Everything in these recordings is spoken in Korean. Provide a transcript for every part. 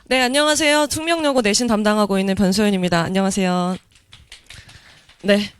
네, 안녕하세요. 숙명여고 내신 담당하고 있는 변소연입니다. 안녕하세요. 네.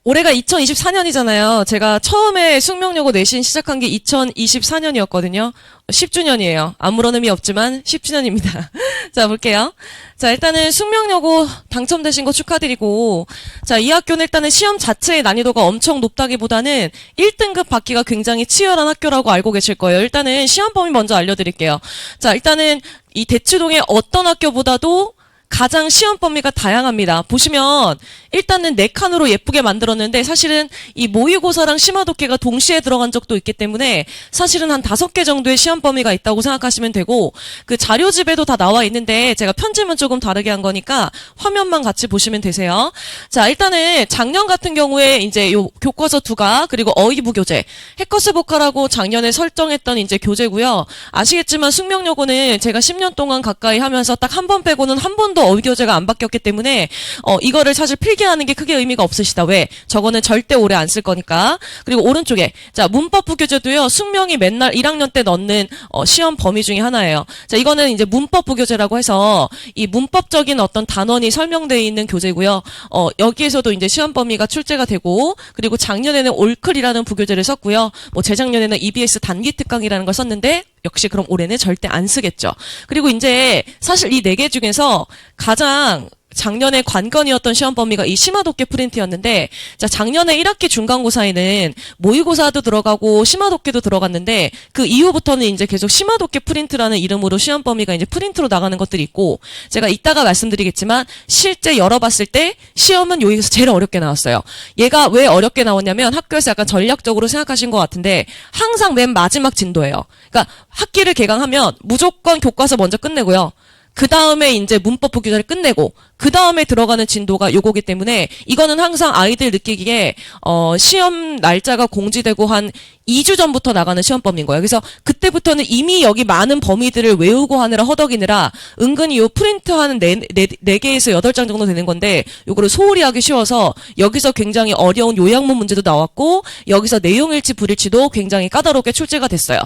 올해가 2024년이잖아요. 제가 처음에 숙명여고 내신 시작한 게 2024년이었거든요. 10주년이에요. 아무런 의미 없지만 10주년입니다. 자, 볼게요. 자, 일단은 숙명여고 당첨되신 거 축하드리고, 자, 이 학교는 일단은 시험 자체의 난이도가 엄청 높다기보다는 1등급 받기가 굉장히 치열한 학교라고 알고 계실 거예요. 일단은 시험 범위 먼저 알려드릴게요. 자, 일단은 이 대치동의 어떤 학교보다도 가장 시험 범위가 다양합니다. 보시면 일단은 4칸으로 예쁘게 만들었는데 사실은 이 모의고사랑 심화독해가 동시에 들어간 적도 있기 때문에 사실은 한 5개 정도의 시험 범위가 있다고 생각하시면 되고, 그 자료집에도 다 나와 있는데 제가 편집은 조금 다르게 한 거니까 화면만 같이 보시면 되세요. 자, 일단은 작년 같은 경우에 이제 요 교과서 2가 그리고 어휘부 교재, 해커스 보카라고 작년에 설정했던 이제 교재고요. 아시겠지만 숙명여고는 제가 10년 동안 가까이 하면서 딱 한 번 빼고는 한 번도 어휘 교재가 안 바뀌었기 때문에 이거를 사실 필기하는 게 크게 의미가 없으시다. 왜? 저거는 절대 오래 안 쓸 거니까. 그리고 오른쪽에 자, 문법부 교재도요. 숙명이 맨날 1학년 때 넣는 시험 범위 중에 하나예요. 자, 이거는 이제 문법부 교재라고 해서 이 문법적인 어떤 단원이 설명되어 있는 교재고요. 여기에서도 이제 시험 범위가 출제가 되고, 그리고 작년에는 올클이라는 부교재를 썼고요. 뭐 재작년에는 EBS 단기 특강이라는 걸 썼는데 역시 그럼 올해는 절대 안 쓰겠죠. 그리고 이제 사실 이 4개 중에서 가장 작년에 관건이었던 시험 범위가 이 심화독해 프린트였는데, 자, 작년에 1학기 중간고사에는 모의고사도 들어가고 심화독해도 들어갔는데 그 이후부터는 이제 계속 심화독해 프린트라는 이름으로 시험 범위가 이제 프린트로 나가는 것들이 있고, 제가 이따가 말씀드리겠지만 실제 열어봤을 때 시험은 여기서 제일 어렵게 나왔어요. 얘가 왜 어렵게 나왔냐면 학교에서 약간 전략적으로 생각하신 것 같은데 항상 맨 마지막 진도예요. 그러니까 학기를 개강하면 무조건 교과서 먼저 끝내고요. 그 다음에 이제 문법부 교재를 끝내고 그 다음에 들어가는 진도가 요거기 때문에 이거는 항상 아이들 느끼기에 시험 날짜가 공지되고 한 2주 전부터 나가는 시험 범위인 거예요. 그래서 그때부터는 이미 여기 많은 범위들을 외우고 하느라 허덕이느라 은근히 요 프린트하는 4개에서 8장 정도 되는 건데 요거를 소홀히 하기 쉬워서 여기서 굉장히 어려운 요약문 문제도 나왔고, 여기서 내용일치 불일치도 굉장히 까다롭게 출제가 됐어요.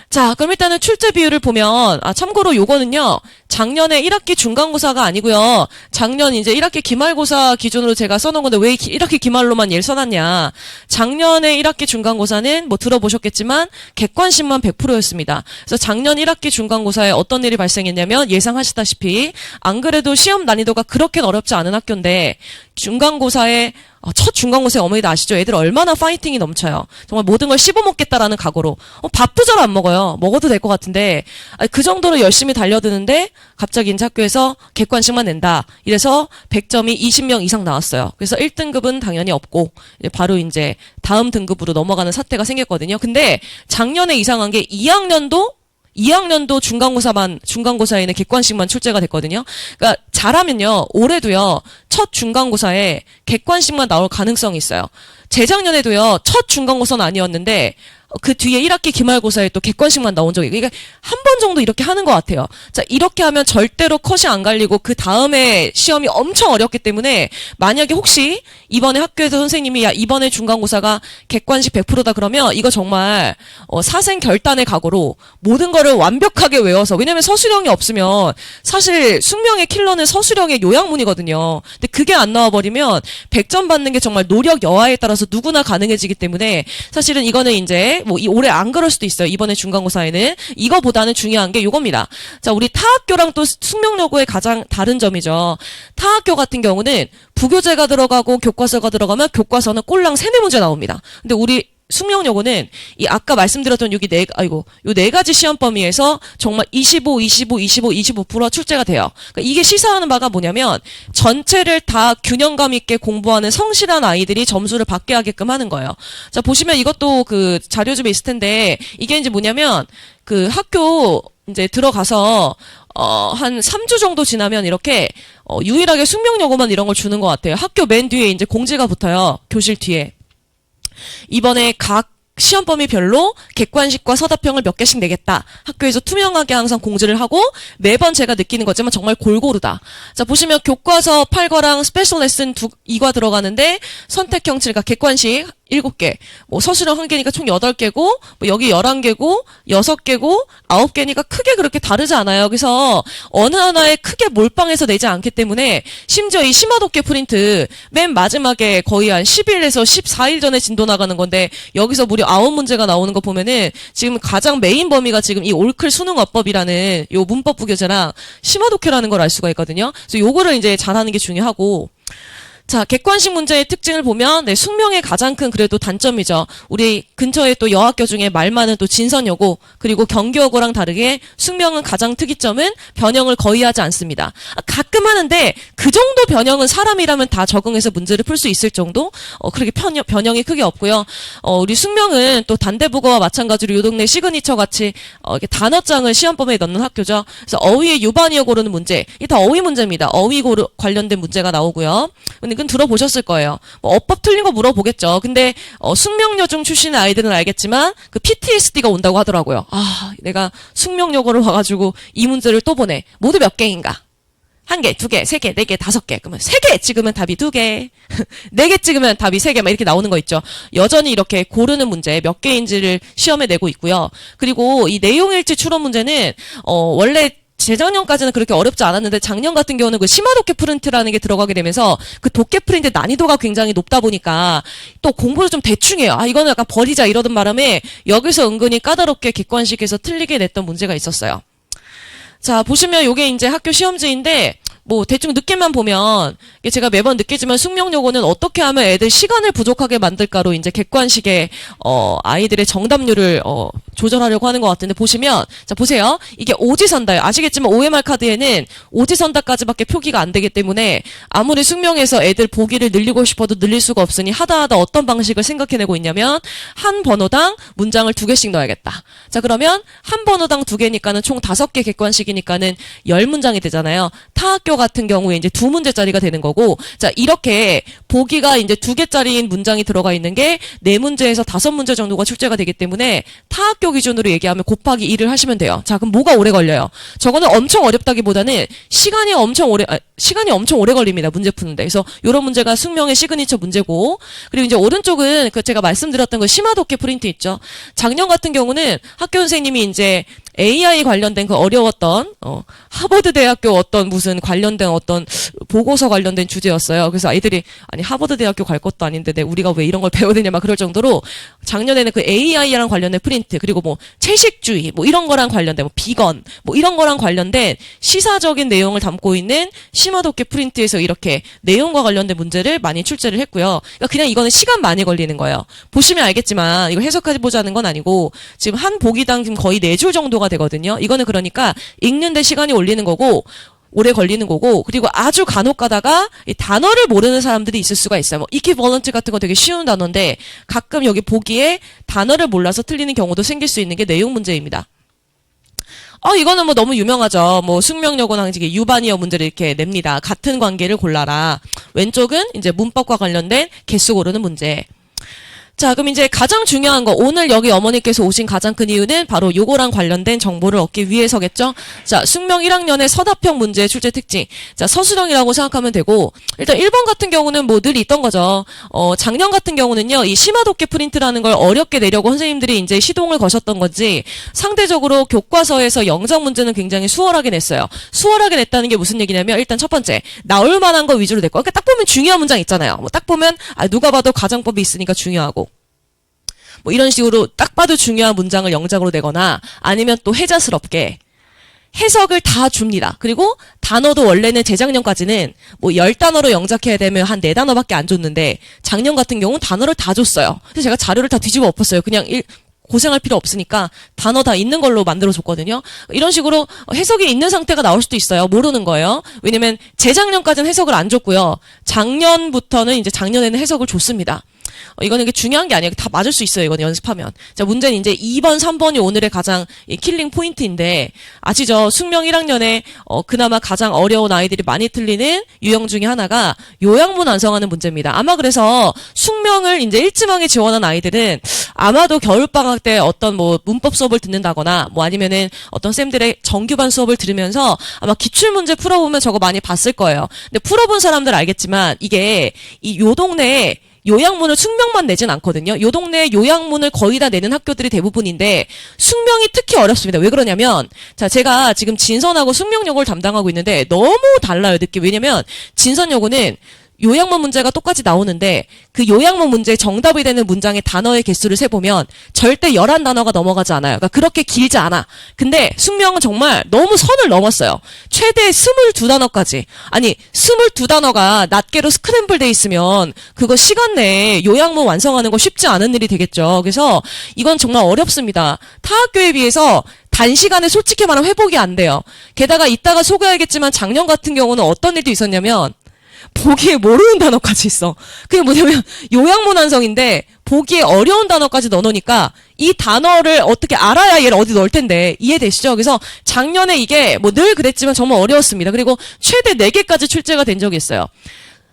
자, 그럼 일단은 출제 비율을 보면, 참고로 요거는요, 작년에 1학기 중간고사가 아니고요, 작년 이제 1학기 기말고사 기준으로 제가 써놓은 건데 왜 1학기 기말로만 얘를 써놨냐. 작년에 1학기 중간고사는 뭐 들어보셨겠지만 객관식만 100%였습니다. 그래서 작년 1학기 중간고사에 어떤 일이 발생했냐면 예상하시다시피 안 그래도 시험 난이도가 그렇게 어렵지 않은 학교인데 중간고사에 첫 중간고사에 어머니도 아시죠? 애들 얼마나 파이팅이 넘쳐요. 정말 모든 걸 씹어먹겠다라는 각오로. 밥도 잘 안 먹어요. 먹어도 될 것 같은데 그 정도로 열심히 달려드는데 갑자기 이제 학교에서 객관식만 낸다. 이래서 100점이 20명 이상 나왔어요. 그래서 1등급은 당연히 없고 바로 이제 다음 등급으로 넘어가는 사태가 생겼거든요. 근데 작년에 이상한 게 2학년도 중간고사에는 객관식만 출제가 됐거든요. 그러니까 잘하면요, 올해도요, 첫 중간고사에 객관식만 나올 가능성이 있어요. 재작년에도요, 첫 중간고사는 아니었는데, 그 뒤에 1학기 기말고사에 또 객관식만 나온 적이, 그러니까 한 번 정도 이렇게 하는 것 같아요. 자, 이렇게 하면 절대로 컷이 안 갈리고 그 다음에 시험이 엄청 어렵기 때문에 만약에 혹시 이번에 학교에서 선생님이 야, 이번에 중간고사가 객관식 100%다 그러면 이거 정말 사생 결단의 각오로 모든 거를 완벽하게 외워서, 왜냐면 서술형이 없으면 사실 숙명의 킬러는 서술형의 요약문이거든요. 근데 그게 안 나와버리면 100점 받는 게 정말 노력 여하에 따라서 누구나 가능해지기 때문에 사실은 이거는 이제 뭐 올해 안 그럴 수도 있어요. 이번에 중간고사에는. 이거보다는 중요한 게 요겁니다. 자, 우리 타학교랑 또 숙명여고의 가장 다른 점이죠. 타학교 같은 경우는 부교재가 들어가고 교과서가 들어가면 교과서는 꼴랑 3-4문제 나옵니다. 근데 우리 숙명여고는 이 아까 말씀드렸던 요 4가지 시험 범위에서 정말 25% 출제가 돼요. 그러니까 이게 시사하는 바가 뭐냐면 전체를 다 균형감 있게 공부하는 성실한 아이들이 점수를 받게 하게끔 하는 거예요. 자, 보시면 이것도 그 자료집에 있을 텐데 이게 이제 뭐냐면 그 학교 이제 들어가서 한 3주 정도 지나면 이렇게 유일하게 숙명여고만 이런 걸 주는 것 같아요. 학교 맨 뒤에 이제 공지가 붙어요. 교실 뒤에. 이번에 각 시험 범위별로 객관식과 서답형을 몇 개씩 내겠다. 학교에서 투명하게 항상 공지를 하고 매번 제가 느끼는 거지만 정말 골고루다. 자, 보시면 교과서 8과랑 스페셜 레슨 2과 들어가는데 선택형 7과 객관식 7개, 뭐 서술형 1개니까 총 8개고, 뭐 여기 11개고, 6개고, 9개니까 크게 그렇게 다르지 않아요. 그래서 어느 하나에 크게 몰빵해서 내지 않기 때문에 심지어 이 심화독해 프린트 맨 마지막에 거의 한 10일에서 14일 전에 진도 나가는 건데 여기서 무려 9문제가 나오는 거 보면은 지금 가장 메인 범위가 지금 이 올클 수능어법이라는 요 문법 부교재랑 심화독해라는 걸 알 수가 있거든요. 그래서 요거를 이제 잘하는 게 중요하고, 자, 객관식 문제의 특징을 보면, 네, 숙명의 가장 큰 그래도 단점이죠. 우리 근처에 또 여학교 중에 말 많은 또 진선여고, 그리고 경기여고랑 다르게 숙명은 가장 특이점은 변형을 거의 하지 않습니다. 가끔 하는데, 그 정도 변형은 사람이라면 다 적응해서 문제를 풀 수 있을 정도? 그렇게 변형이 크게 없고요. 우리 숙명은 또 단대국어와 마찬가지로 요 동네 시그니처 같이, 이렇게 단어장을 시험범위에 넣는 학교죠. 그래서 어휘의 유반이어 고르는 문제, 이게 다 어휘 문제입니다. 어휘 관련된 문제가 나오고요. 근데 그건 들어보셨을 거예요. 뭐 어법 틀린 거 물어보겠죠. 근데 숙명여중 출신의 아이들은 알겠지만 그 PTSD가 온다고 하더라고요. 아, 내가 숙명여고를 와가지고 이 문제를 또 보내. 모두 몇 개인가? 1개, 2개, 3개, 4개, 5개. 그러면 3개 찍으면 답이 2개. 4개 찍으면 답이 3개. 막 이렇게 나오는 거 있죠. 여전히 이렇게 고르는 문제 몇 개인지를 시험에 내고 있고요. 그리고 이 내용일치 추론 문제는 원래 재작년까지는 그렇게 어렵지 않았는데 작년 같은 경우는 그 심화독해 프린트라는 게 들어가게 되면서 그 독해 프린트 난이도가 굉장히 높다 보니까 또 공부를 좀 대충 해요. 아, 이거는 약간 버리자 이러던 바람에 여기서 은근히 까다롭게 객관식에서 틀리게 냈던 문제가 있었어요. 자, 보시면 요게 이제 학교 시험지인데 뭐 대충 느낌만 보면 제가 매번 느끼지만 숙명여고는 어떻게 하면 애들 시간을 부족하게 만들까로 이제 객관식의 아이들의 정답률을 조절하려고 하는 것 같은데 보시면 자 보세요. 이게 오지선다예요. 아시겠지만 OMR 카드에는 오지선다까지밖에 표기가 안 되기 때문에 아무리 숙명에서 애들 보기를 늘리고 싶어도 늘릴 수가 없으니 하다 어떤 방식을 생각해내고 있냐면 한 번호당 문장을 2개씩 넣어야겠다. 자 그러면 한 번호당 2개니까는 총 5개 객관식이니까는 10문장이 되잖아요. 타 학교 같은 경우에 이제 2문제짜리가 되는 거고, 자, 이렇게 보기가 이제 2개짜리인 문장이 들어가 있는 게 4문제에서 5문제 정도가 출제가 되기 때문에 타 학교 기준으로 얘기하면 곱하기 2를 하시면 돼요. 자, 그럼 뭐가 오래 걸려요? 저거는 엄청 어렵다기보다는 시간이 엄청 오래 걸립니다. 문제 푸는데. 그래서 이런 문제가 숙명의 시그니처 문제고, 그리고 이제 오른쪽은 그 제가 말씀드렸던 그 심화독해 프린트 있죠. 작년 같은 경우는 학교 선생님이 이제 AI 관련된 그 어려웠던 하버드 대학교 어떤 무슨 관련된 어떤 보고서 관련된 주제였어요. 그래서 아이들이 아니 하버드 대학교 갈 것도 아닌데 우리가 왜 이런 걸 배워야 되냐 막 그럴 정도로 작년에는 그 AI랑 관련된 프린트 그리고 뭐 채식주의 뭐 이런 거랑 관련된 뭐 비건 뭐 이런 거랑 관련된 시사적인 내용을 담고 있는 심화독해 프린트에서 이렇게 내용과 관련된 문제를 많이 출제를 했고요. 그러니까 그냥 이거는 시간 많이 걸리는 거예요. 보시면 알겠지만 이거 해석해 보자는 건 아니고 지금 한 보기당 지금 거의 4줄 정도가 되거든요. 이거는 그러니까 읽는데 시간이 오래 걸리는 거고, 그리고 아주 간혹 가다가 이 단어를 모르는 사람들이 있을 수가 있어요. 뭐 이퀴벌런트 같은 거 되게 쉬운 단어인데 가끔 여기 보기에 단어를 몰라서 틀리는 경우도 생길 수 있는 게 내용 문제입니다. 이거는 뭐 너무 유명하죠. 뭐 숙명여고랑 유반이어 문제를 이렇게 냅니다. 같은 관계를 골라라. 왼쪽은 이제 문법과 관련된 개수 고르는 문제. 자, 그럼 이제 가장 중요한 거, 오늘 여기 어머니께서 오신 가장 큰 이유는 바로 요거랑 관련된 정보를 얻기 위해서겠죠? 자, 숙명 1학년의 서답형 문제의 출제 특징. 자, 서술형이라고 생각하면 되고, 일단 1번 같은 경우는 뭐 늘 있던 거죠. 작년 같은 경우는요, 이 심화독해 프린트라는 걸 어렵게 내려고 선생님들이 이제 시동을 거셨던 건지, 상대적으로 교과서에서 영작 문제는 굉장히 수월하게 냈어요. 수월하게 냈다는 게 무슨 얘기냐면, 일단 첫 번째, 나올 만한 거 위주로 냈고, 그러니까 딱 보면 중요한 문장 있잖아요. 뭐 딱 보면, 누가 봐도 가정법이 있으니까 중요하고. 뭐 이런 식으로 딱 봐도 중요한 문장을 영작으로 내거나 아니면 또 해자스럽게 해석을 다 줍니다. 그리고 단어도 원래는 재작년까지는 뭐 10단어로 영작해야 되면 한 4단어밖에 안 줬는데 작년 같은 경우는 단어를 다 줬어요. 그래서 제가 자료를 다 뒤집어 엎었어요. 그냥 고생할 필요 없으니까 단어 다 있는 걸로 만들어줬거든요. 이런 식으로 해석이 있는 상태가 나올 수도 있어요. 모르는 거예요. 왜냐면 재작년까지는 해석을 안 줬고요. 작년부터는 이제 작년에는 해석을 줬습니다. 이거는 중요한 게 아니에요. 다 맞을 수 있어요. 이거는 연습하면. 자, 문제는 이제 2번, 3번이 오늘의 가장 킬링 포인트인데 아시죠? 숙명 1학년에 그나마 가장 어려운 아이들이 많이 틀리는 유형 중에 하나가 요약문 완성하는 문제입니다. 아마 그래서 숙명을 이제 일지망에 지원한 아이들은 아마도 겨울방학 때 어떤 뭐 문법 수업을 듣는다거나 뭐 아니면은 어떤 쌤들의 정규반 수업을 들으면서 아마 기출문제 풀어보면 저거 많이 봤을 거예요. 근데 풀어본 사람들 알겠지만 이게 요 동네에 요양문을 숙명만 내진 않거든요. 요 동네에 요양문을 거의 다 내는 학교들이 대부분인데 숙명이 특히 어렵습니다. 왜 그러냐면 자, 제가 지금 진선하고 숙명여고를 담당하고 있는데 너무 달라요, 느낌. 왜냐면 진선여고는 요양문 문제가 똑같이 나오는데 그 요양문 문제의 정답이 되는 문장의 단어의 개수를 세보면 절대 11단어가 넘어가지 않아요. 그러니까 그렇게 길지 않아. 근데 숙명은 정말 너무 선을 넘었어요. 최대 22단어까지. 아니 22단어가 낱개로 스크램블 돼 있으면 그거 시간 내에 요양문 완성하는 거 쉽지 않은 일이 되겠죠. 그래서 이건 정말 어렵습니다. 타 학교에 비해서 단시간에 솔직히 말하면 회복이 안 돼요. 게다가 이따가 소개하겠지만 작년 같은 경우는 어떤 일도 있었냐면 보기에 모르는 단어까지 있어. 그게 뭐냐면 요양문 완성인데 보기에 어려운 단어까지 넣어놓으니까 이 단어를 어떻게 알아야 얘를 어디 넣을 텐데 이해되시죠? 그래서 작년에 이게 뭐 늘 그랬지만 정말 어려웠습니다. 그리고 최대 4개까지 출제가 된 적이 있어요.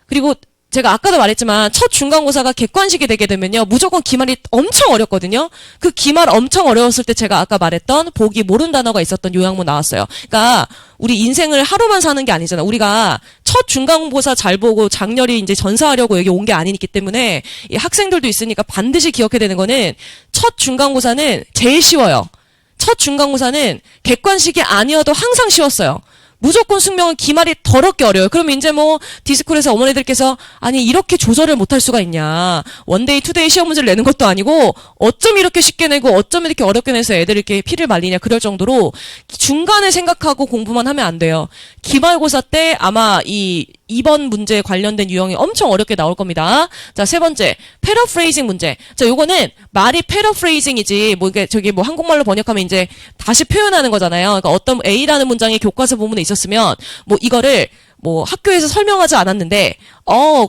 그리고 제가 아까도 말했지만 첫 중간고사가 객관식이 되게 되면요. 무조건 기말이 엄청 어렵거든요. 그 기말 엄청 어려웠을 때 제가 아까 말했던 보기 모르는 단어가 있었던 요양문 나왔어요. 그러니까 우리 인생을 하루만 사는 게 아니잖아. 우리가 첫 중간고사 잘 보고 장렬히 이제 전사하려고 여기 온 게 아니기 때문에 이 학생들도 있으니까 반드시 기억해야 되는 거는 첫 중간고사는 제일 쉬워요. 첫 중간고사는 객관식이 아니어도 항상 쉬웠어요. 무조건 숙명은 기말이 더럽게 어려워요. 그러면 이제 뭐 디스쿨에서 어머니들께서 아니 이렇게 조절을 못할 수가 있냐. 원데이 투데이 시험 문제를 내는 것도 아니고 어쩜 이렇게 쉽게 내고 어쩜 이렇게 어렵게 내서 애들 이렇게 피를 말리냐. 그럴 정도로 중간에 생각하고 공부만 하면 안 돼요. 기말고사 때 아마 이 2번 문제에 관련된 유형이 엄청 어렵게 나올 겁니다. 자, 세 번째. 패러프레이징 문제. 자, 요거는 말이 패러프레이징이지 뭐 이게 저기 뭐 한국말로 번역하면 이제 다시 표현하는 거잖아요. 그러니까 어떤 A라는 문장이 교과서 부분에 있었으면 뭐 이거를 뭐 학교에서 설명하지 않았는데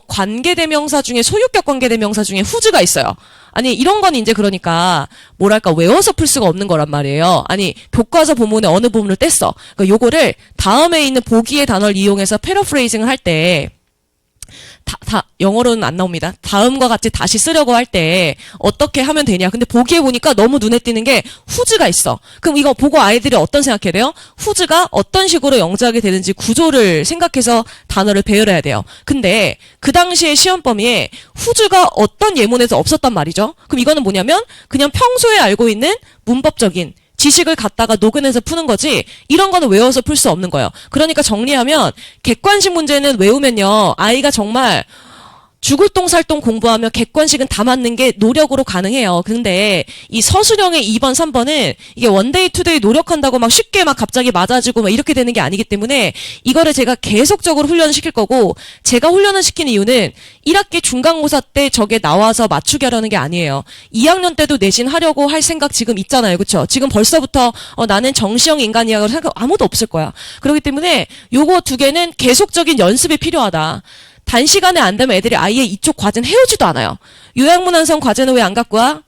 관계대명사 중에 소유격 관계대명사 중에 whose가 있어요. 아니 이런 건 이제 그러니까 뭐랄까 외워서 풀 수가 없는 거란 말이에요. 아니 교과서 부문의 어느 부분을 뗐어. 그러니까 요거를 다음에 있는 보기의 단어를 이용해서 패러프레이징을 할 때 영어로는 안 나옵니다. 다음과 같이 다시 쓰려고 할 때 어떻게 하면 되냐. 근데 보기에 보니까 너무 눈에 띄는 게 whose가 있어. 그럼 이거 보고 아이들이 어떤 생각해야 돼요? whose가 어떤 식으로 영작이 되는지 구조를 생각해서 단어를 배열해야 돼요. 근데 그 당시에 시험 범위에 whose가 어떤 예문에서 없었단 말이죠. 그럼 이거는 뭐냐면 그냥 평소에 알고 있는 문법적인 지식을 갖다가 녹여내서 푸는 거지 이런 거는 외워서 풀 수 없는 거예요. 그러니까 정리하면 객관식 문제는 외우면요. 아이가 정말 죽을 똥살똥 공부하면 객관식은 다 맞는 게 노력으로 가능해요. 근데 이 서술형의 2번, 3번은 이게 원데이 투데이 노력한다고 막 쉽게 막 갑자기 맞아지고 막 이렇게 되는 게 아니기 때문에 이거를 제가 계속적으로 훈련을 시킬 거고 제가 훈련을 시키는 이유는 1학기 중간고사 때 저게 나와서 맞추게 하려는 게 아니에요. 2학년 때도 내신 하려고 할 생각 지금 있잖아요. 그렇죠? 지금 벌써부터 나는 정시형 인간이야 생각 아무도 없을 거야. 그렇기 때문에 요거 두 개는 계속적인 연습이 필요하다. 단시간에 안 되면 애들이 아예 이쪽 과제는 해오지도 않아요. 요양문 완성 과제는 왜 안 갖고 와?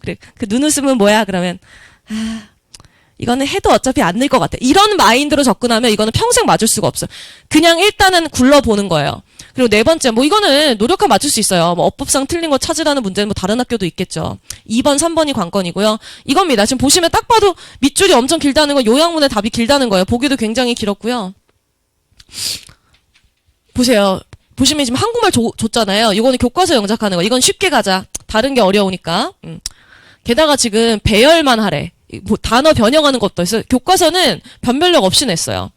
그래. 그 눈웃음은 뭐야? 그러면 이거는 해도 어차피 안 늘 것 같아. 이런 마인드로 접근하면 이거는 평생 맞을 수가 없어. 그냥 일단은 굴러보는 거예요. 그리고 네 번째, 뭐 이거는 노력하면 맞출 수 있어요. 뭐 어법상 틀린 거 찾으라는 문제는 뭐 다른 학교도 있겠죠. 2번, 3번이 관건이고요. 이겁니다. 지금 보시면 딱 봐도 밑줄이 엄청 길다는 건 요양문의 답이 길다는 거예요. 보기도 굉장히 길었고요. 보세요. 보시면 지금 한국말 줬잖아요. 이거는 교과서 영작하는 거. 이건 쉽게 가자. 다른 게 어려우니까. 게다가 지금 배열만 하래. 뭐 단어 변형하는 것도 있어요. 교과서는 변별력 없이 냈어요.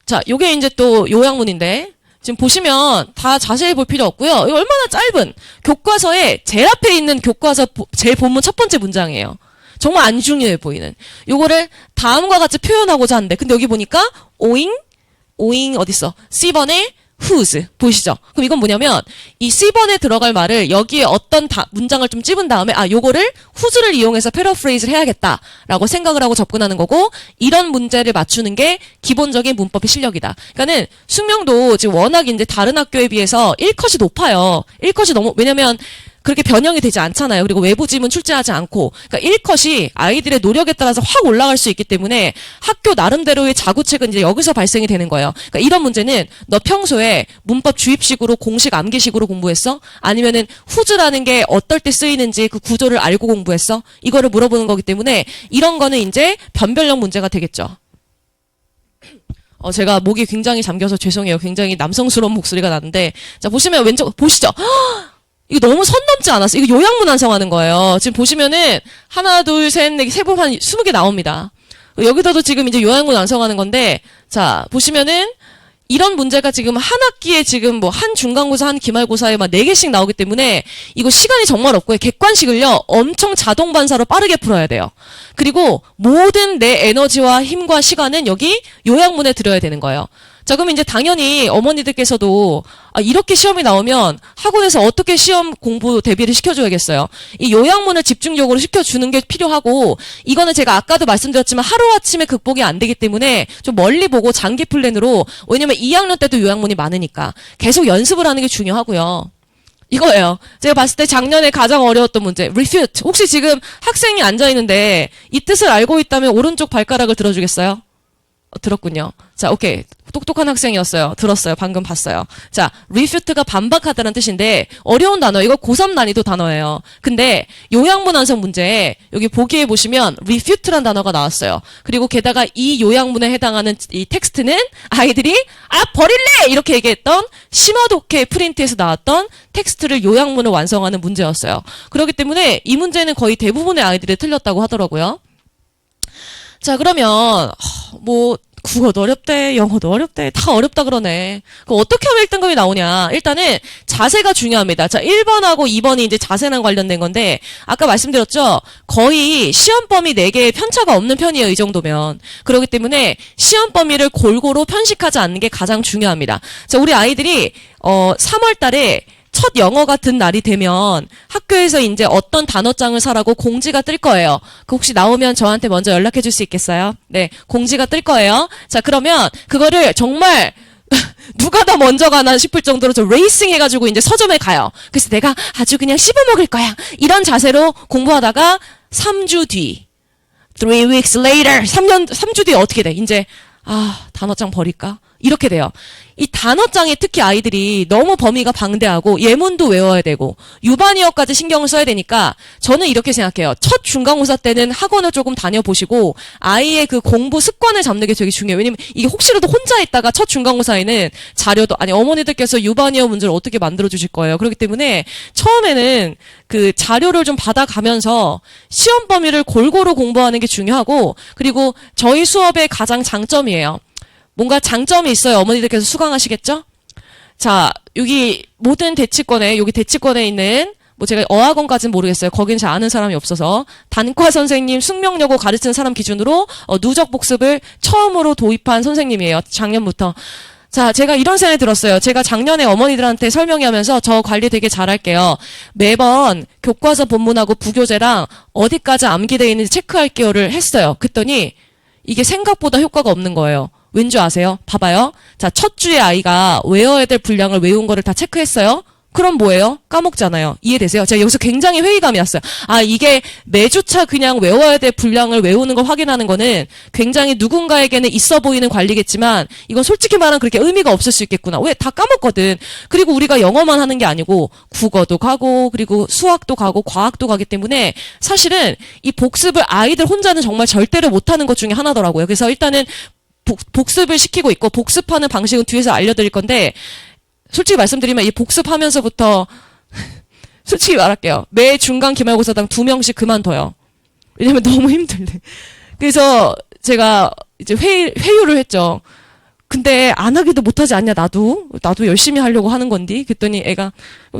자, 요게 이제 또 요양문인데 지금 보시면 다 자세히 볼 필요 없고요. 이거 얼마나 짧은 교과서에 제일 앞에 있는 교과서 제일 본문 첫 번째 문장이에요. 정말 안 중요해 보이는. 요거를 다음과 같이 표현하고자 하는데 근데 여기 보니까 오잉 어딨어? C번에 whose 보이시죠? 그럼 이건 뭐냐면 이 C번에 들어갈 말을 여기에 어떤 문장을 좀 찝은 다음에 요거를 whose를 이용해서 패러프레이즈를 해야겠다라고 생각을 하고 접근하는 거고 이런 문제를 맞추는 게 기본적인 문법의 실력이다. 그러니까는 숙명도 지금 워낙 이제 다른 학교에 비해서 1컷이 높아요. 1컷이 너무 왜냐면 그렇게 변형이 되지 않잖아요. 그리고 외부 지문 출제하지 않고. 그러니까 1컷이 아이들의 노력에 따라서 확 올라갈 수 있기 때문에 학교 나름대로의 자구책은 이제 여기서 발생이 되는 거예요. 그러니까 이런 문제는 너 평소에 문법 주입식으로 공식 암기식으로 공부했어? 아니면은 whose라는 게 어떨 때 쓰이는지 그 구조를 알고 공부했어? 이거를 물어보는 거기 때문에 이런 거는 이제 변별력 문제가 되겠죠. 제가 목이 굉장히 잠겨서 죄송해요. 굉장히 남성스러운 목소리가 나는데, 자, 보시면 왼쪽, 보시죠? 이거 너무 선 넘지 않았어? 이거 요양문 완성하는 거예요. 지금 보시면은, 하나, 둘, 셋, 넷, 세 번 한 20개 나옵니다. 여기다도 지금 이제 요양문 완성하는 건데, 자, 보시면은, 이런 문제가 지금 한 학기에 지금 뭐 한 중간고사, 한 기말고사에 막 4개씩 나오기 때문에 이거 시간이 정말 없고요. 객관식을요, 엄청 자동 반사로 빠르게 풀어야 돼요. 그리고 모든 내 에너지와 힘과 시간은 여기 요양문에 들여야 되는 거예요. 자, 그럼 이제 당연히 어머니들께서도 이렇게 시험이 나오면 학원에서 어떻게 시험 공부 대비를 시켜줘야겠어요. 이 요양문을 집중적으로 시켜주는 게 필요하고, 이거는 제가 아까도 말씀드렸지만 하루아침에 극복이 안 되기 때문에 좀 멀리 보고 장기 플랜으로, 왜냐면 2학년 때도 요양문이 많으니까 계속 연습을 하는 게 중요하고요. 이거예요. 제가 봤을 때 작년에 가장 어려웠던 문제, refute. 혹시 지금 학생이 앉아있는데 이 뜻을 알고 있다면 오른쪽 발가락을 들어주겠어요? 들었군요. 자, 오케이. 똑똑한 학생이었어요. 들었어요. 방금 봤어요. 자, refute가 반박하다는 뜻인데 어려운 단어. 이거 고3 난이도 단어예요. 근데 요양문 완성 문제에 여기 보기에 보시면 refute란 단어가 나왔어요. 그리고 게다가 이 요양문에 해당하는 이 텍스트는 아이들이 버릴래! 이렇게 얘기했던 심화독해 프린트에서 나왔던 텍스트를 요양문을 완성하는 문제였어요. 그렇기 때문에 이 문제는 거의 대부분의 아이들이 틀렸다고 하더라고요. 자, 그러면 국어도 어렵대, 영어도 어렵대, 다 어렵다 그러네. 그럼 어떻게 하면 1등급이 나오냐? 일단은 자세가 중요합니다. 자, 1번하고 2번이 이제 자세랑 관련된 건데, 아까 말씀드렸죠? 거의 시험 범위 4개의 편차가 없는 편이에요, 이 정도면. 그렇기 때문에 시험 범위를 골고루 편식하지 않는 게 가장 중요합니다. 자, 우리 아이들이 3월 달에 첫 영어가 든 날이 되면 학교에서 이제 어떤 단어장을 사라고 공지가 뜰 거예요. 그 혹시 나오면 저한테 먼저 연락해 줄 수 있겠어요? 네, 공지가 뜰 거예요. 자, 그러면 그거를 정말 누가 더 먼저 가나 싶을 정도로 좀 레이싱 해가지고 이제 서점에 가요. 그래서 내가 아주 그냥 씹어먹을 거야. 이런 자세로 공부하다가 3주 뒤, 3 weeks later, 3주 뒤에 어떻게 돼? 이제, 단어장 버릴까? 이렇게 돼요. 이 단어장에 특히 아이들이 너무 범위가 방대하고 예문도 외워야 되고 유반이어까지 신경을 써야 되니까 저는 이렇게 생각해요. 첫 중간고사 때는 학원을 조금 다녀보시고 아이의 그 공부 습관을 잡는 게 되게 중요해요. 왜냐면 이게 혹시라도 혼자 있다가 첫 중간고사에는 자료도 어머니들께서 유반이어 문제를 어떻게 만들어 주실 거예요. 그렇기 때문에 처음에는 그 자료를 좀 받아가면서 시험 범위를 골고루 공부하는 게 중요하고, 그리고 저희 수업의 가장 장점이에요. 뭔가 장점이 있어요. 어머니들께서 수강하시겠죠? 자, 여기 모든 대치권에, 여기 대치권에 있는, 제가 어학원까지는 모르겠어요. 거긴 잘 아는 사람이 없어서. 단과 선생님, 숙명여고 가르치는 사람 기준으로 누적 복습을 처음으로 도입한 선생님이에요. 작년부터. 자, 제가 이런 생각이 들었어요. 제가 작년에 어머니들한테 설명하면서 저 관리 되게 잘할게요. 매번 교과서 본문하고 부교재랑 어디까지 암기되어 있는지 체크할게요를 했어요. 그랬더니 이게 생각보다 효과가 없는 거예요. 왠지 아세요? 봐봐요. 자, 첫 주에 아이가 외워야 될 분량을 외운 거를 다 체크했어요? 그럼 뭐예요? 까먹잖아요. 이해되세요? 제가 여기서 굉장히 회의감이 왔어요. 이게 매주차 그냥 외워야 될 분량을 외우는 걸 확인하는 거는 굉장히 누군가에게는 있어 보이는 관리겠지만 이건 솔직히 말하면 그렇게 의미가 없을 수 있겠구나. 왜? 다 까먹거든. 그리고 우리가 영어만 하는 게 아니고 국어도 가고 그리고 수학도 가고 과학도 가기 때문에 사실은 이 복습을 아이들 혼자는 정말 절대로 못하는 것 중에 하나더라고요. 그래서 일단은 복습을 시키고 있고, 복습하는 방식은 뒤에서 알려드릴 건데, 솔직히 말씀드리면 이 복습하면서부터 솔직히 말할게요. 매 중간 기말고사당 2명씩 그만둬요. 왜냐면 너무 힘들대. 그래서 제가 이제 회유를 했죠. 근데 안 하기도 못하지 않냐, 나도 열심히 하려고 하는 건디. 그랬더니 애가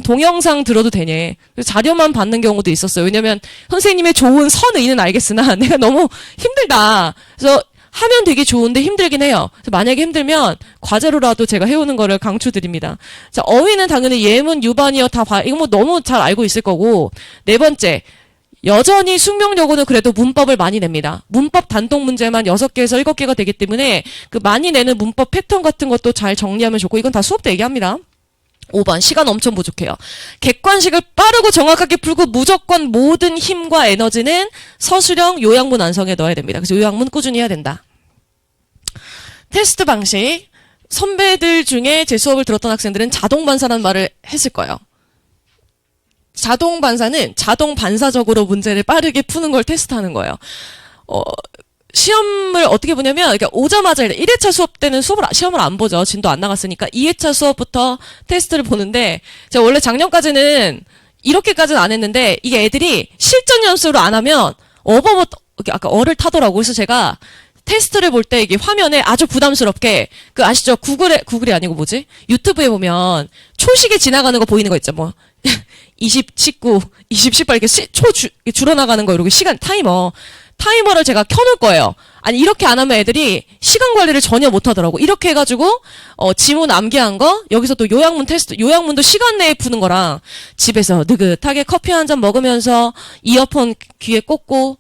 동영상 들어도 되냐. 자료만 받는 경우도 있었어요. 왜냐면 선생님의 좋은 선의는 알겠으나 내가 너무 힘들다. 그래서 하면 되게 좋은데 힘들긴 해요. 그래서 만약에 힘들면 과제로라도 제가 해오는 거를 강추드립니다. 자, 어휘는 당연히 예문, 유반이어 이거 너무 잘 알고 있을 거고. 4번째, 여전히 숙명여고는 그래도 문법을 많이 냅니다. 문법 단독 문제만 6개에서 7개가 되기 때문에 그 많이 내는 문법 패턴 같은 것도 잘 정리하면 좋고, 이건 다 수업 때 얘기합니다. 5번, 시간 엄청 부족해요. 객관식을 빠르고 정확하게 풀고 무조건 모든 힘과 에너지는 서술형 요양문 완성에 넣어야 됩니다. 그래서 요양문 꾸준히 해야 된다. 테스트 방식. 선배들 중에 제 수업을 들었던 학생들은 자동 반사라는 말을 했을 거예요. 자동 반사는 자동 반사적으로 문제를 빠르게 푸는 걸 테스트하는 거예요. 시험을 어떻게 보냐면, 그러니까 오자마자 1회차 수업 때는 시험을 안 보죠. 진도 안 나갔으니까. 2회차 수업부터 테스트를 보는데, 제가 원래 작년까지는 이렇게까지는 안 했는데, 이게 애들이 실전 연습으로 안 하면, 아까 어를 타더라고. 그래서 제가 테스트를 볼 때 이게 화면에 아주 부담스럽게, 아시죠? 구글이 아니고 뭐지? 유튜브에 보면 초시계 지나가는 거 보이는 거 있죠. 뭐, 20, 19, 20, 18 이렇게 줄어나가는 거, 이렇게 타이머를 제가 켜놓을 거예요. 아니, 이렇게 안 하면 애들이 시간 관리를 전혀 못 하더라고. 이렇게 해가지고, 지문 암기한 거, 여기서 또 요약문 테스트, 요약문도 시간 내에 푸는 거랑, 집에서 느긋하게 커피 한 잔 먹으면서, 이어폰 귀에 꽂고,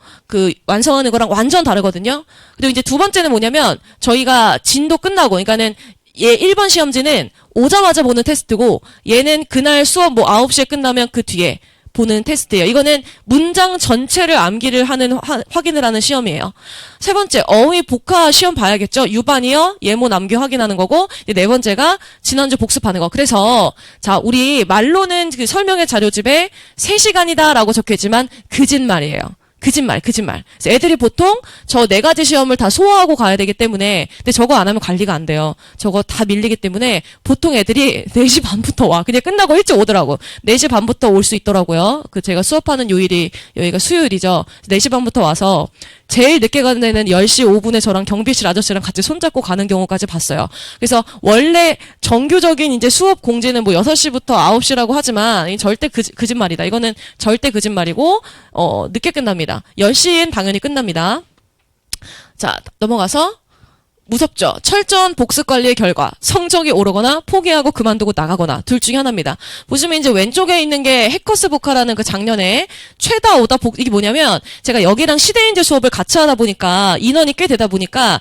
완성하는 거랑 완전 다르거든요? 그리고 이제 두 번째는 뭐냐면, 저희가 진도 끝나고, 그러니까는, 얘 1번 시험지는 오자마자 보는 테스트고, 얘는 그날 수업 9시에 끝나면 그 뒤에, 보는 테스트예요. 이거는 문장 전체를 암기를 확인을 하는 시험이에요. 세 번째, 어휘 복화 시험 봐야겠죠? 유반이요, 예문 암기 확인하는 거고, 이제 네 번째가 지난주 복습하는 거. 그래서, 자, 우리 말로는 설명의 자료집에 3시간이다라고 적혀있지만, 거짓말이에요. 거짓말. 그래서 애들이 보통 저 4가지 시험을 다 소화하고 가야 되기 때문에, 근데 저거 안 하면 관리가 안 돼요. 저거 다 밀리기 때문에 보통 애들이 4시 반부터 와. 그냥 끝나고 일찍 오더라고. 4시 반부터 올 수 있더라고요. 제가 수업하는 요일이, 여기가 수요일이죠. 4시 반부터 와서 제일 늦게 가는 데는 10시 5분에 저랑 경비실 아저씨랑 같이 손잡고 가는 경우까지 봤어요. 그래서 원래 정규적인 이제 수업 공지는 6시부터 9시라고 하지만 절대 거짓말이다. 이거는 절대 거짓말이고, 늦게 끝납니다. 10시엔 당연히 끝납니다. 자, 넘어가서 무섭죠? 철저한 복습 관리의 결과 성적이 오르거나 포기하고 그만두고 나가거나 둘 중에 하나입니다. 보시면 이제 왼쪽에 있는 게 해커스 복화라는 작년에 최다 오다 이게 뭐냐면, 제가 여기랑 시대인재 수업을 같이 하다 보니까 인원이 꽤 되다 보니까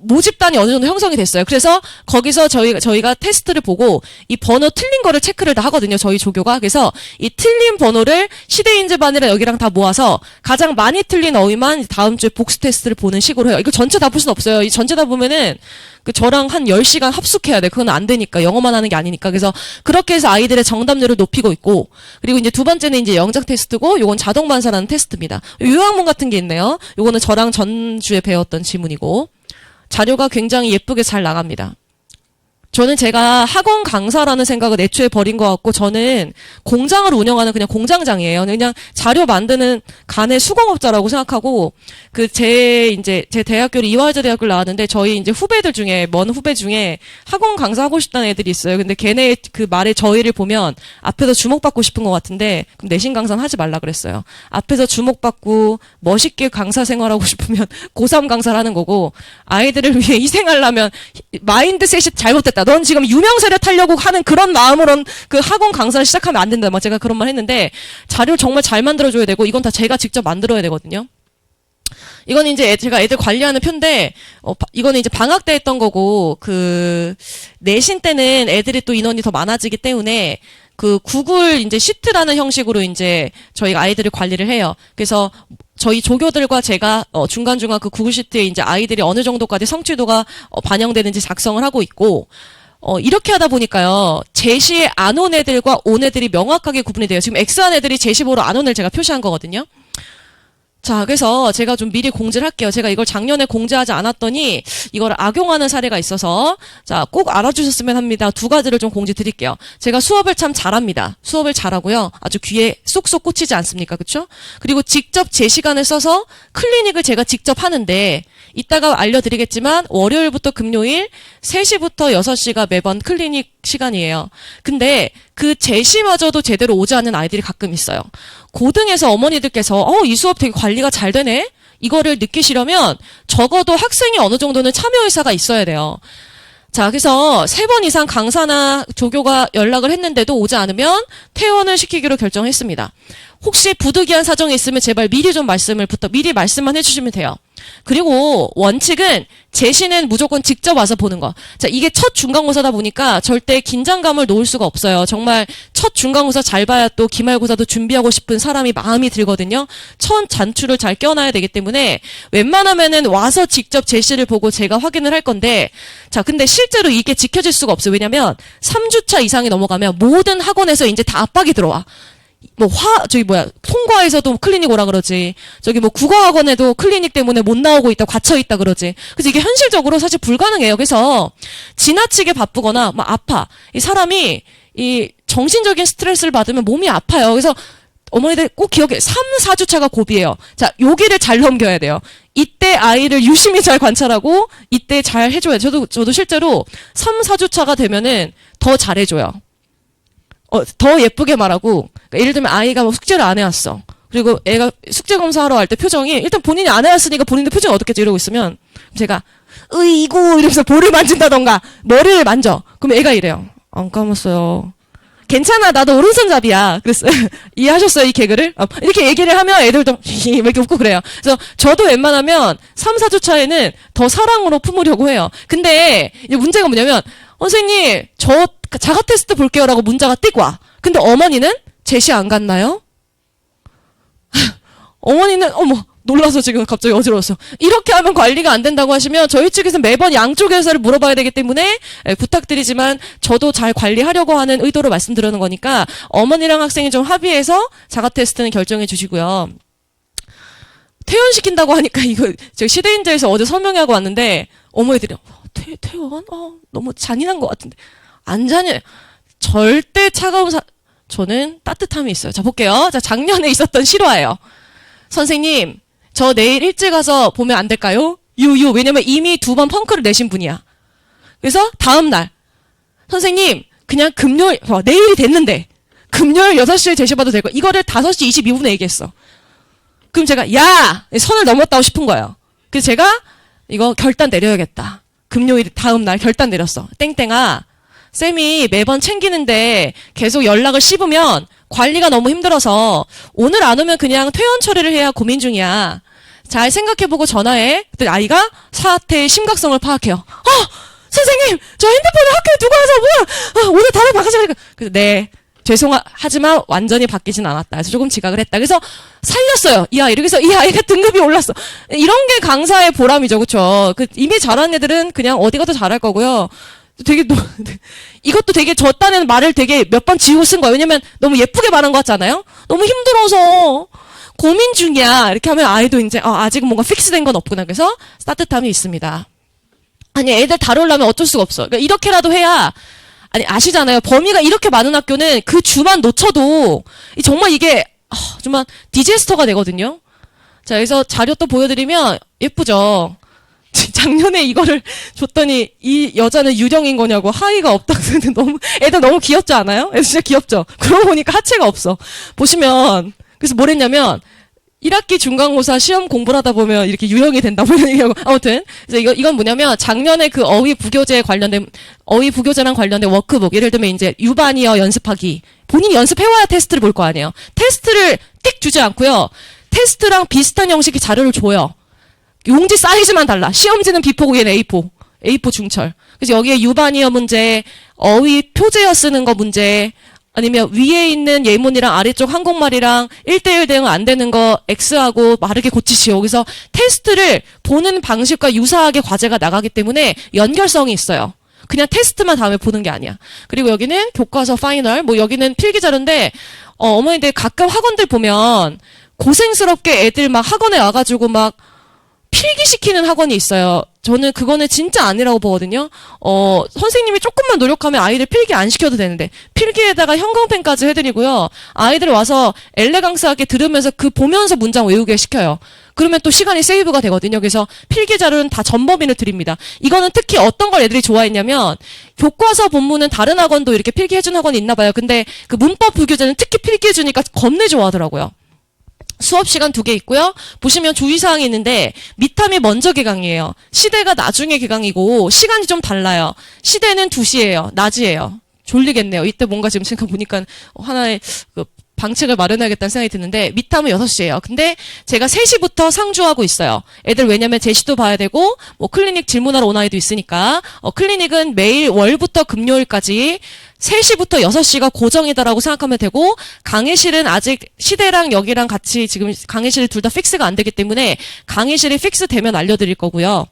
모집단이 어느 정도 형성이 됐어요. 그래서 거기서 저희가 테스트를 보고 이 번호 틀린 거를 체크를 다 하거든요. 저희 조교가. 그래서 이 틀린 번호를 시대인재반이랑 여기랑 다 모아서 가장 많이 틀린 어휘만 다음 주에 복수 테스트를 보는 식으로 해요. 이거 전체 다 볼 수는 없어요. 이 전체 다 보면은 저랑 한 10시간 합숙해야 돼. 그건 안 되니까. 영어만 하는 게 아니니까. 그래서 그렇게 해서 아이들의 정답률을 높이고 있고, 그리고 이제 두 번째는 이제 영작 테스트고, 요건 자동 반사라는 테스트입니다. 요약문 같은 게 있네요. 요거는 저랑 전주에 배웠던 지문이고, 자료가 굉장히 예쁘게 잘 나갑니다. 저는 제가 학원 강사라는 생각을 애초에 버린 것 같고, 저는 공장을 운영하는 그냥 공장장이에요. 그냥 자료 만드는 간의 수공업자라고 생각하고, 제 대학교를 이화여자 대학교를 나왔는데, 저희 이제 먼 후배 중에 학원 강사 하고 싶다는 애들이 있어요. 근데 걔네 말에 저희를 보면 앞에서 주목받고 싶은 것 같은데, 그럼 내신 강사는 하지 말라 그랬어요. 앞에서 주목받고 멋있게 강사 생활하고 싶으면 고3 강사를 하는 거고, 아이들을 위해 희생하려면 마인드셋이 잘못됐다. 넌 지금 유명세를 타려고 하는 그런 마음으론 학원 강사를 시작하면 안 된다. 제가 그런 말 했는데, 자료를 정말 잘 만들어줘야 되고, 이건 다 제가 직접 만들어야 되거든요. 이건 이제 제가 애들 관리하는 편인데, 이거는 이제 방학 때 했던 거고, 내신 때는 애들이 또 인원이 더 많아지기 때문에, 구글 이제 시트라는 형식으로 이제 저희가 아이들을 관리를 해요. 그래서 저희 조교들과 제가 중간중간 구글 시트에 이제 아이들이 어느 정도까지 성취도가 반영되는지 작성을 하고 있고, 이렇게 하다 보니까요, 제시에 안 온 애들과 온 애들이 명확하게 구분이 돼요. 지금 X한 애들이 제시보로 안 온 애를 제가 표시한 거거든요. 자, 그래서 제가 좀 미리 공지를 할게요. 제가 이걸 작년에 공지하지 않았더니 이걸 악용하는 사례가 있어서, 자, 꼭 알아주셨으면 합니다. 2가지를 좀 공지 드릴게요. 제가 수업을 참 잘합니다. 수업을 잘하고요. 아주 귀에 쏙쏙 꽂히지 않습니까? 그쵸? 그리고 직접 제 시간을 써서 클리닉을 제가 직접 하는데, 이따가 알려드리겠지만 월요일부터 금요일 3시부터 6시가 매번 클리닉 시간이에요. 근데 제시마저도 제대로 오지 않는 아이들이 가끔 있어요. 고등에서 어머니들께서 이 수업 되게 관리가 잘 되네? 이거를 느끼시려면 적어도 학생이 어느 정도는 참여 의사가 있어야 돼요. 자, 그래서 3번 이상 강사나 조교가 연락을 했는데도 오지 않으면 퇴원을 시키기로 결정했습니다. 혹시 부득이한 사정이 있으면 제발 미리 말씀만 해주시면 돼요. 그리고 원칙은 제시는 무조건 직접 와서 보는 거. 자, 이게 첫 중간고사다 보니까 절대 긴장감을 놓을 수가 없어요. 정말 첫 중간고사 잘 봐야 또 기말고사도 준비하고 싶은 사람이 마음이 들거든요. 첫 잔추를 잘 껴놔야 되기 때문에 웬만하면은 와서 직접 제시를 보고 제가 확인을 할 건데, 자, 근데 실제로 이게 지켜질 수가 없어요. 왜냐면 3주차 이상이 넘어가면 모든 학원에서 이제 다 압박이 들어와. 뭐 통과에서도 클리닉 오라 그러지. 저기 뭐 국어학원에도 클리닉 때문에 못 나오고 있다, 갇혀 있다 그러지. 그래서 이게 현실적으로 사실 불가능해요. 그래서 지나치게 바쁘거나 막 아파. 이 사람이 이 정신적인 스트레스를 받으면 몸이 아파요. 그래서 어머니들 꼭 기억해. 3, 4주차가 고비예요. 자, 여기를 잘 넘겨야 돼요. 이때 아이를 유심히 잘 관찰하고 이때 잘 해줘야 돼요. 저도 실제로 3, 4주차가 되면은 더 잘해줘요. 더 예쁘게 말하고, 그러니까 예를 들면 아이가 뭐 숙제를 안 해왔어. 그리고 애가 숙제 검사하러 갈 때 표정이, 일단 본인이 안 해왔으니까 본인도 표정이 어떻겠지 이러고 있으면, 제가, 으이구, 이러면서 볼을 만진다던가, 머리를 만져. 그럼 애가 이래요. 안 감았어요. 괜찮아, 나도 오른손잡이야. 그랬어요. 이해하셨어요, 이 개그를? 이렇게 얘기를 하면 애들도 이렇게 웃고 그래요. 그래서 저도 웬만하면 3, 4주 차에는 더 사랑으로 품으려고 해요. 근데 이제 문제가 뭐냐면, 선생님, 저 자가 테스트 볼게요라고 문자가 띡 와. 근데 어머니는 제시 안 갔나요? 어머니는 놀라서 지금 갑자기 어지러웠어. 이렇게 하면 관리가 안 된다고 하시면 저희 측에서 매번 양쪽 회사를 물어봐야 되기 때문에 부탁드리지만 저도 잘 관리하려고 하는 의도로 말씀드리는 거니까 어머니랑 학생이 좀 합의해서 자가 테스트는 결정해 주시고요. 퇴원시킨다고 하니까 이거 제가 시대인자에서 어제 설명하고 왔는데 어머니들이 퇴원? 너무 잔인한 것 같은데. 안 잔인해요. 절대 차가운 저는 따뜻함이 있어요. 자, 볼게요. 자, 작년에 있었던 실화예요. 선생님, 저 내일 일찍 가서 보면 안 될까요? 왜냐면 이미 2번 펑크를 내신 분이야. 그래서 다음날 선생님, 그냥 금요일, 내일이 됐는데 금요일 6시에 제시받아도 될 거. 이거를 5시 22분에 얘기했어. 그럼 제가 선을 넘었다고 싶은 거예요. 그래서 제가 이거 결단 내려야겠다. 금요일 다음날 결단 내렸어. 땡땡아, 쌤이 매번 챙기는데 계속 연락을 씹으면 관리가 너무 힘들어서 오늘 안 오면 그냥 퇴원 처리를 해야 고민 중이야. 잘 생각해보고 전화해. 그때 아이가 사태의 심각성을 파악해요. 선생님, 저 핸드폰을 학교에 두고 와서 오늘 다들 바꿔주니까. 그래서 네, 죄송하지만 완전히 바뀌진 않았다. 그래서 조금 지각을 했다. 그래서 살렸어요, 이 아이를. 그래서 이 아이가 등급이 올랐어. 이런 게 강사의 보람이죠, 그렇죠? 이미 잘하는 애들은 그냥 어디 가도 잘할 거고요. 이것도 되게 저 딴에는 말을 되게 몇 번 지우고 쓴 거예요. 왜냐면 너무 예쁘게 말한 것 같잖아요? 너무 힘들어서 고민 중이야. 이렇게 하면 아이도 이제, 아직은 뭔가 픽스된 건 없구나. 그래서 따뜻함이 있습니다. 아니, 애들 다루려면 어쩔 수가 없어. 그러니까 이렇게라도 해야, 아시잖아요. 범위가 이렇게 많은 학교는 그 주만 놓쳐도 정말 이게, 정말 디제스터가 되거든요. 자, 그래서 자료 또 보여드리면 예쁘죠? 작년에 이거를 줬더니 이 여자는 유령인 거냐고 하의가 없다고 너무 애들 너무 귀엽지 않아요? 애들 진짜 귀엽죠? 그러고 보니까 하체가 없어. 보시면 그래서 뭘 했냐면 1학기 중간고사 시험 공부를 하다 보면 이렇게 유형이 된다고 이런 얘기하고 아무튼 그래서 이건 뭐냐면 작년에 그 어휘 부교재랑 관련된 워크북 예를 들면 이제 유반이어 연습하기 본인이 연습해와야 테스트를 볼 거 아니에요. 테스트를 띡 주지 않고요. 테스트랑 비슷한 형식의 자료를 줘요. 용지 사이즈만 달라. 시험지는 B4고 얘는 A4 중철. 그래서 여기에 유반이어 문제, 어휘 표제어 쓰는 거 문제, 아니면 위에 있는 예문이랑 아래쪽 한국말이랑 1대1 대응 안 되는 거 X하고 마르게 고치시오. 그래서 테스트를 보는 방식과 유사하게 과제가 나가기 때문에 연결성이 있어요. 그냥 테스트만 다음에 보는 게 아니야. 그리고 여기는 교과서 파이널, 여기는 필기 자료인데, 어머니들 가끔 학원들 보면 고생스럽게 애들 막 학원에 와가지고 막 필기시키는 학원이 있어요. 저는 그거는 진짜 아니라고 보거든요. 선생님이 조금만 노력하면 아이들 필기 안 시켜도 되는데 필기에다가 형광펜까지 해드리고요. 아이들 와서 엘레강스하게 들으면서 보면서 문장 외우게 시켜요. 그러면 또 시간이 세이브가 되거든요. 그래서 필기 자료는 다 전범위를 드립니다. 이거는 특히 어떤 걸 애들이 좋아했냐면 교과서 본문은 다른 학원도 이렇게 필기해준 학원이 있나 봐요. 근데 그 문법 부교재는 특히 필기해주니까 겁내 좋아하더라고요. 수업 시간 2개 있고요. 보시면 주의사항이 있는데 미탐이 먼저 개강이에요. 시대가 나중에 개강이고 시간이 좀 달라요. 시대는 2시예요. 낮이에요. 졸리겠네요. 이때 뭔가 지금 생각 보니까 하나의 방책을 마련해야겠다는 생각이 드는데 미탐은 6시예요. 근데 제가 3시부터 상주하고 있어요. 애들 왜냐면 제시도 봐야 되고 클리닉 질문하러 온 아이도 있으니까 클리닉은 매일 월부터 금요일까지 3시부터 6시가 고정이다라고 생각하면 되고 강의실은 아직 시대랑 여기랑 같이 지금 강의실 둘 다 픽스가 안 되기 때문에 강의실이 픽스 되면 알려드릴 거고요.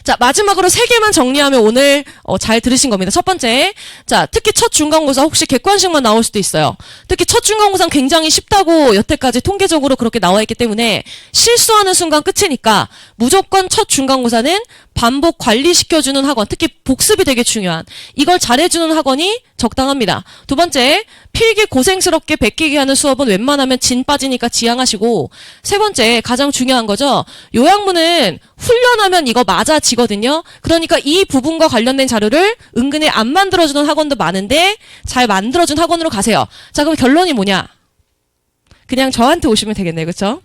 자, 마지막으로 3개만 정리하면 오늘 잘 들으신 겁니다. 첫 번째, 자, 특히 첫 중간고사 혹시 객관식만 나올 수도 있어요. 특히 첫 중간고사는 굉장히 쉽다고 여태까지 통계적으로 그렇게 나와 있기 때문에 실수하는 순간 끝이니까 무조건 첫 중간고사는 반복 관리시켜주는 학원, 특히 복습이 되게 중요한, 이걸 잘해주는 학원이 적당합니다. 두 번째, 필기 고생스럽게 베끼게 하는 수업은 웬만하면 진 빠지니까 지양하시고, 세 번째, 가장 중요한 거죠. 요양문은 훈련하면 이거 맞아지거든요. 그러니까 이 부분과 관련된 자료를 은근히 안 만들어주는 학원도 많은데 잘 만들어준 학원으로 가세요. 자, 그럼 결론이 뭐냐? 그냥 저한테 오시면 되겠네요. 그렇죠?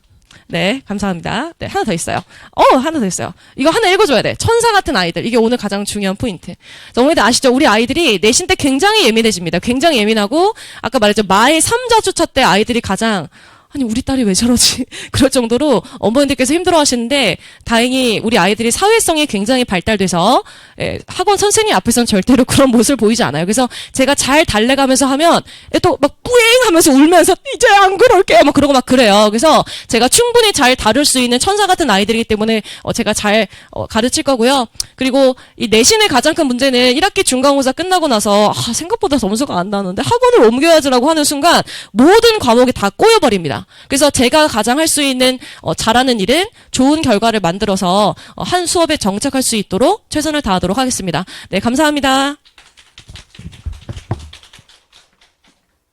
네, 감사합니다. 네, 하나 더 있어요. 하나 더 있어요. 이거 하나 읽어줘야 돼. 천사 같은 아이들. 이게 오늘 가장 중요한 포인트. 자, 오늘 아시죠? 우리 아이들이 내신 때 굉장히 예민해집니다. 굉장히 예민하고, 아까 말했죠. 마의 3자주차 때 아이들이 가장, 아니, 우리 딸이 왜 저러지? 그럴 정도로 어머님들께서 힘들어 하시는데, 다행히 우리 아이들이 사회성이 굉장히 발달돼서, 학원 선생님 앞에서는 절대로 그런 모습을 보이지 않아요. 그래서 제가 잘 달래가면서 하면, 또 막 뿌잉 하면서 울면서, 이제 안 그럴게! 막 그러고 막 그래요. 그래서 제가 충분히 잘 다룰 수 있는 천사 같은 아이들이기 때문에, 제가 잘, 가르칠 거고요. 그리고 이 내신의 가장 큰 문제는 1학기 중간고사 끝나고 나서, 생각보다 점수가 안 나오는데 학원을 옮겨야지라고 하는 순간, 모든 과목이 다 꼬여버립니다. 그래서 제가 가장 할 수 있는 잘하는 일은 좋은 결과를 만들어서 한 수업에 정착할 수 있도록 최선을 다하도록 하겠습니다. 네, 감사합니다.